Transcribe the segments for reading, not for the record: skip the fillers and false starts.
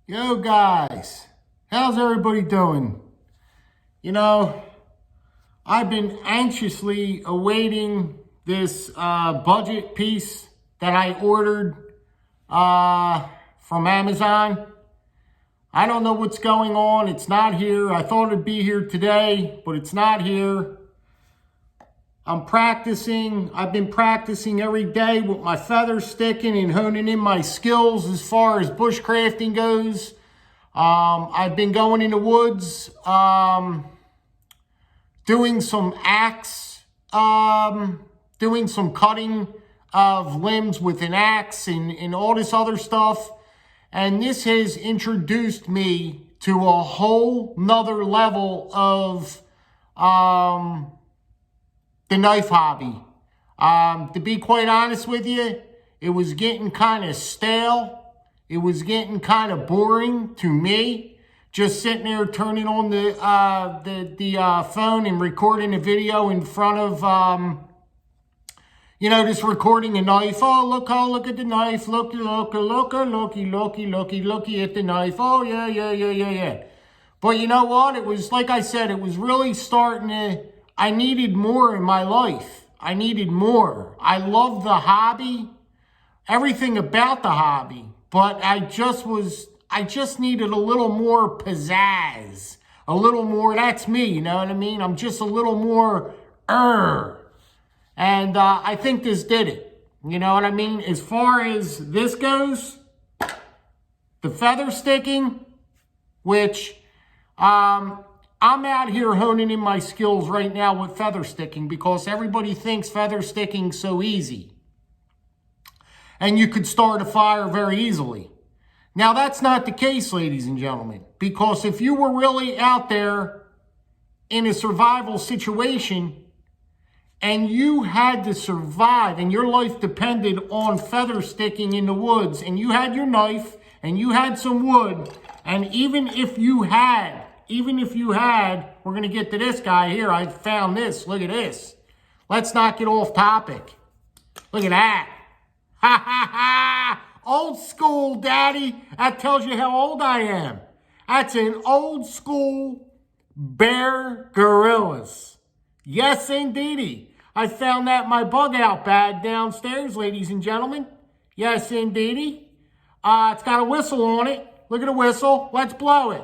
Yo guys, how's everybody doing? I've been anxiously awaiting this budget piece that I ordered from Amazon. I don't know what's going on. It's not here. I thought it'd be here today, but it's not here. I'm practicing. I've been practicing every day with my feather sticking and honing in my skills as far as bushcrafting goes. I've been going in the woods, doing some doing some cutting of limbs with an axe and all this other stuff. And this has introduced me to a whole nother level of the knife hobby. To be quite honest with you, it was getting kind of stale. It was getting kind of boring to me. Just sitting there turning on the phone and recording a video in front of, just recording a knife. Oh, look at the knife. Looky at the knife. Oh, yeah. But you know what? It was, like I said, it was really starting to, I needed more in my life. I needed more. I love the hobby, everything about the hobby, but I just needed a little more pizzazz, a little more, that's me, you know what I mean? I'm just a little more, and I think this did it. You know what I mean? As far as this goes, the feather sticking, which, I'm out here honing in my skills right now with feather sticking because everybody thinks feather sticking's so easy. And you could start a fire very easily. Now, that's not the case, ladies and gentlemen, because if you were really out there in a survival situation and you had to survive and your life depended on feather sticking in the woods and you had your knife and you had some wood, and even if you had, we're going to get to this guy here. I found this. Look at this. Let's not get off topic. Look at that. Ha, ha, ha. Old school, daddy. That tells you how old I am. That's an old school Bear Gorillas. Yes, indeedy. I found that in my bug out bag downstairs, ladies and gentlemen. Yes, indeedy. It's got a whistle on it. Look at the whistle. Let's blow it.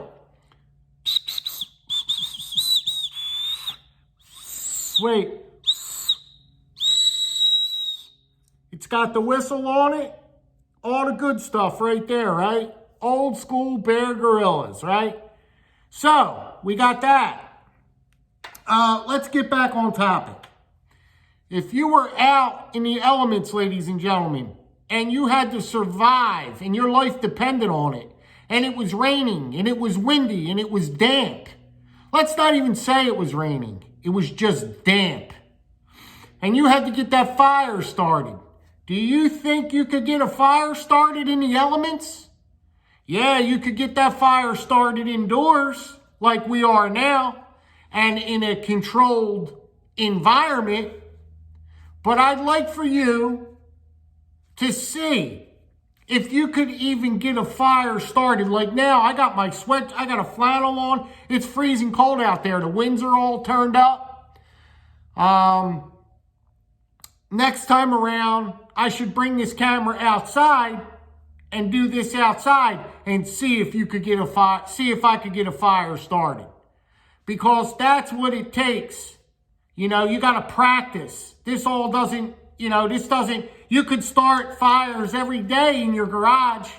Wait. It's got the whistle on it. All the good stuff right there, right? Old school Bear Gorillas, right? So, we got that. Let's get back on topic. If you were out in the elements, ladies and gentlemen, and you had to survive and your life depended on it, and it was raining, and it was windy, and it was damp. Let's not even say it was raining. It was just damp. And you had to get that fire started. Do you think you could get a fire started in the elements? Yeah, you could get that fire started indoors, like we are now, and in a controlled environment. But I'd like for you to see if you could even get a fire started. Like now, I got my sweat, I got a flannel on. It's freezing cold out there. The winds are all turned up. Next time around, I should bring this camera outside and do this outside and see if you could get a fire, see if I could get a fire started. Because that's what it takes. You know, you got to practice. This all doesn't, you could start fires every day in your garage.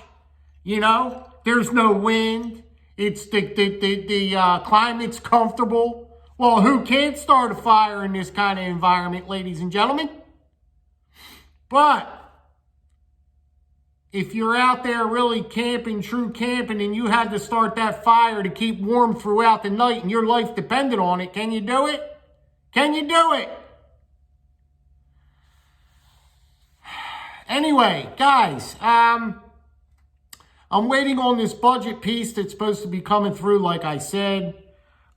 There's no wind. It's the climate's comfortable. Well, who can't start a fire in this kind of environment, ladies and gentlemen? But if you're out there really camping, true camping, and you had to start that fire to keep warm throughout the night and your life depended on it, can you do it? Can you do it? Anyway, guys, I'm waiting on this budget piece that's supposed to be coming through, like I said.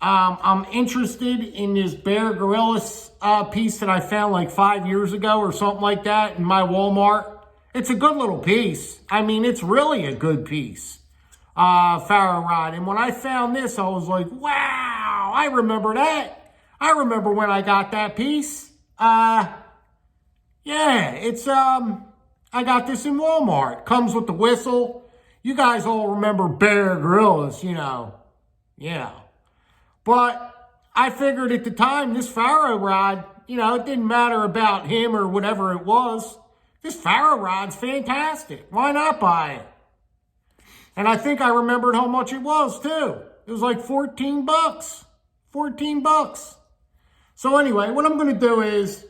I'm interested in this Bear Gorillas piece that I found like 5 years ago or something like that in my Walmart. It's a good little piece. I mean, it's really a good piece. Farrow rod. And when I found this, I was like, wow, I remember that. I remember when I got that piece. Yeah, it's, I got this in Walmart. Comes with the whistle. You guys all remember Bear Grylls, you know. Yeah. But I figured at the time, this Farrow rod, you know, it didn't matter about him or whatever it was. This Farrow rod's fantastic. Why not buy it? And I think I remembered how much it was, too. It was like 14 bucks. 14 bucks. So anyway, what I'm going to do is,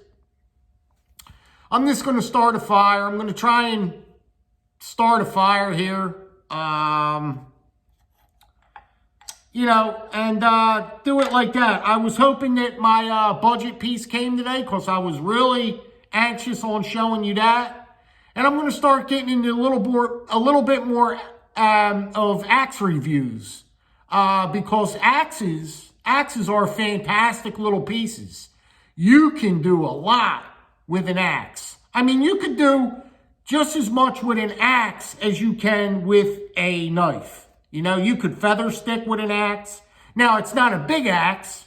I'm just going to start a fire. I'm going to try and start a fire here. You know, and do it like that. I was hoping that my budget piece came today because I was really anxious on showing you that. And I'm going to start getting into a little bit more of axe reviews because axes are fantastic little pieces. You can do a lot with an axe. I mean, you could do just as much with an axe as you can with a knife. You know, you could feather stick with an axe. Now, it's not a big axe,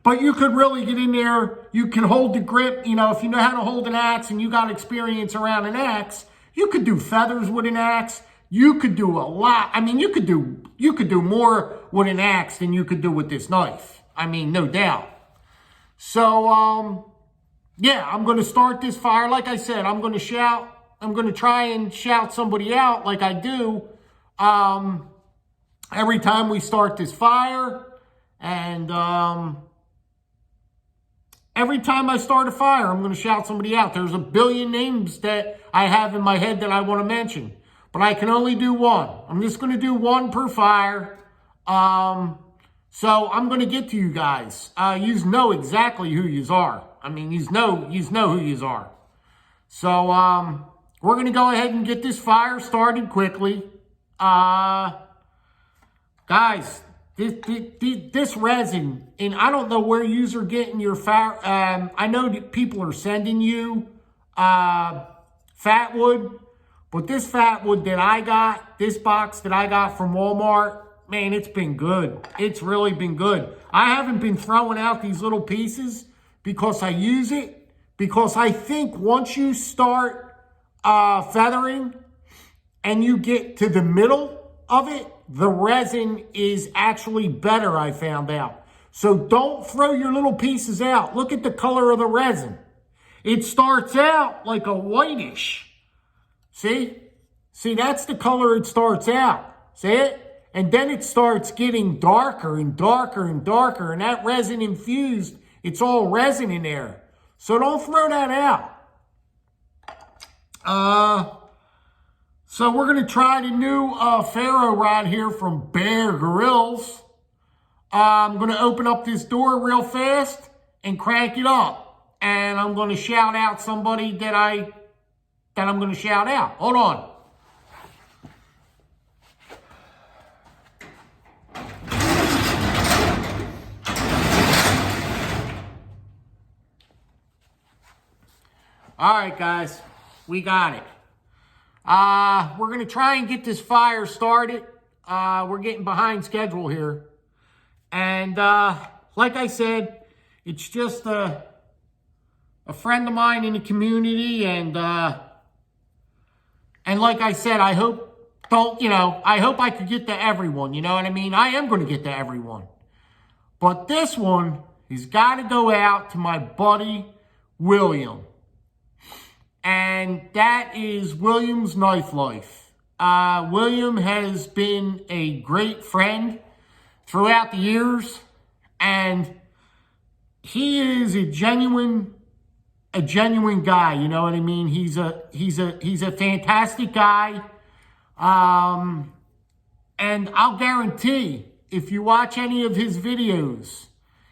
but you could really get in there. You can hold the grip. You know, if you know how to hold an axe and you got experience around an axe, you could do feathers with an axe. You could do a lot. I mean, you could do more with an axe than you could do with this knife. I mean, no doubt. So, yeah, I'm going to start this fire. Like I said, I'm going to shout. I'm going to try and shout somebody out like I do every time we start this fire. And every time I start a fire, I'm going to shout somebody out. There's a billion names that I have in my head that I want to mention. But I can only do one. I'm just going to do one per fire. So I'm going to get to you guys. You know exactly who you are. I mean, you know who you are. So we're going to go ahead and get this fire started quickly. Guys, this resin, and I don't know where you are getting your fire. I know that people are sending you fat wood. But this fat wood that I got, this box that I got from Walmart, man, it's been good. It's really been good. I haven't been throwing out these little pieces because I use it. Because I think once you start feathering and you get to the middle of it, the resin is actually better, I found out. So don't throw your little pieces out. Look at the color of the resin. It starts out like a whitish. See, that's the color it starts out. See it? And then it starts getting darker and darker and darker. And that resin infused, it's all resin in there. So don't throw that out. So we're going to try the new Farrow rod here from Bear Grylls. I'm going to open up this door real fast and crank it up. And I'm going to shout out somebody that I'm going to shout out. Hold on. All right, guys. We got it. We're going to try and get this fire started. We're getting behind schedule here. And like I said, it's just a friend of mine in the community, and like I said, I hope I could get to everyone, you know what I mean? I am going to get to everyone. But this one has got to go out to my buddy, William. And that is William's Knife Life. William has been a great friend throughout the years. And he is a genuine guy, you know what I mean? He's a fantastic guy. And I'll guarantee, if you watch any of his videos,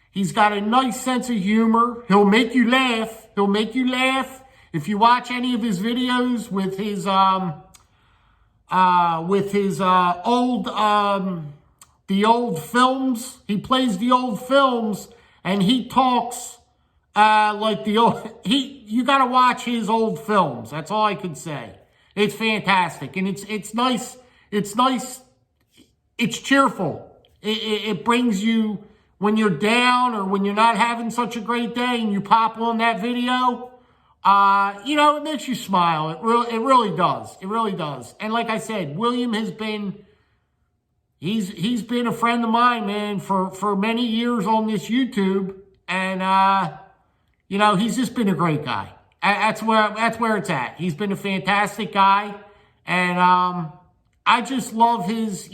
he's got a nice sense of humor. He'll make you laugh. If you watch any of his videos with his the old films, he plays the old films, and he talks like the old. You got to watch his old films. That's all I can say. It's fantastic, and it's nice. it's nice. It's cheerful. It brings you, when you're down or when you're not having such a great day and you pop on that video, it makes you smile. It really does. It really does. And like I said, William has been, he's been a friend of mine, man, for many years on this YouTube. And, he's just been a great guy. That's where it's at. He's been a fantastic guy. And, I just love his,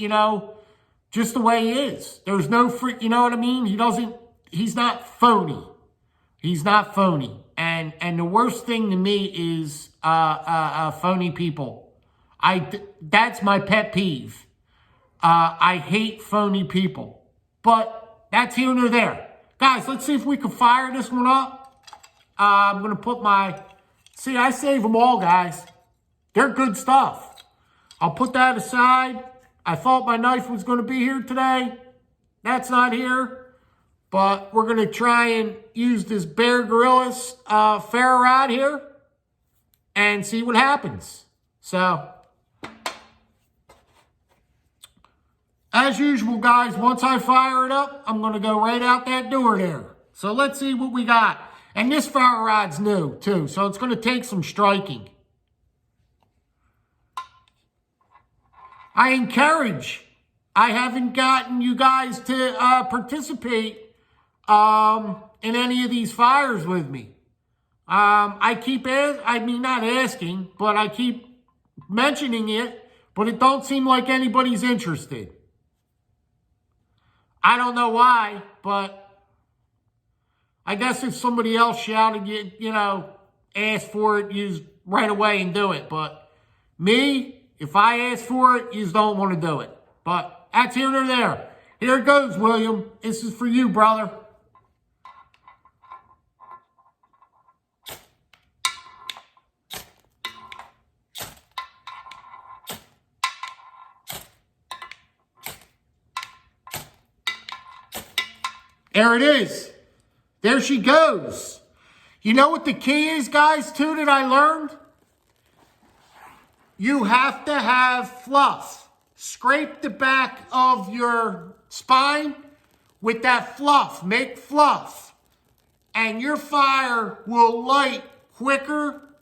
just the way he is. There's no free, you know what I mean? He's not phony. He's not phony. And the worst thing to me is, phony people. That's my pet peeve. I hate phony people. But that's here nor there. Guys, let's see if we can fire this one up. I'm going to put see, I save them all, guys. They're good stuff. I'll put that aside. I thought my knife was going to be here today. That's not here. But we're going to try and use this Bear Grylls ferro rod here and see what happens. So, as usual, guys, once I fire it up, I'm going to go right out that door there. So let's see what we got. And this ferro rod's new, too. So it's going to take some striking. I haven't gotten you guys to participate in any of these fires with me. I keep, not asking, but I keep mentioning it, but it don't seem like anybody's interested. I don't know why, but I guess if somebody else shouted, ask for it, you right away and do it. But me, if I ask for it, you don't want to do it. But that's here nor there. Here it goes, William. This is for you, brother. There it is. There she goes. You know what the key is, guys, too, that I learned? You have to have fluff. Scrape the back of your spine with that fluff. Make fluff. And your fire will light quicker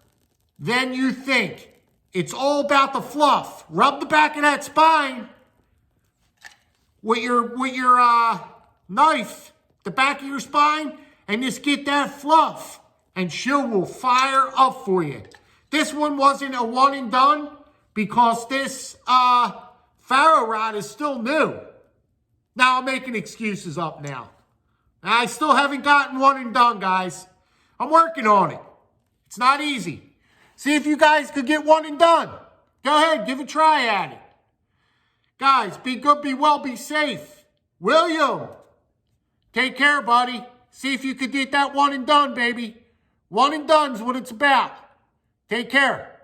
than you think. It's all about the fluff. Rub the back of that spine with your knife, the back of your spine, and just get that fluff. And she will fire up for you. This one wasn't a one and done because this ferro rod is still new. Now I'm making excuses up now. I still haven't gotten one and done, guys. I'm working on it. It's not easy. See if you guys could get one and done. Go ahead, give a try at it. Guys, be good, be well, be safe. William, take care, buddy. See if you could get that one and done, baby. One and done's what it's about. Take care.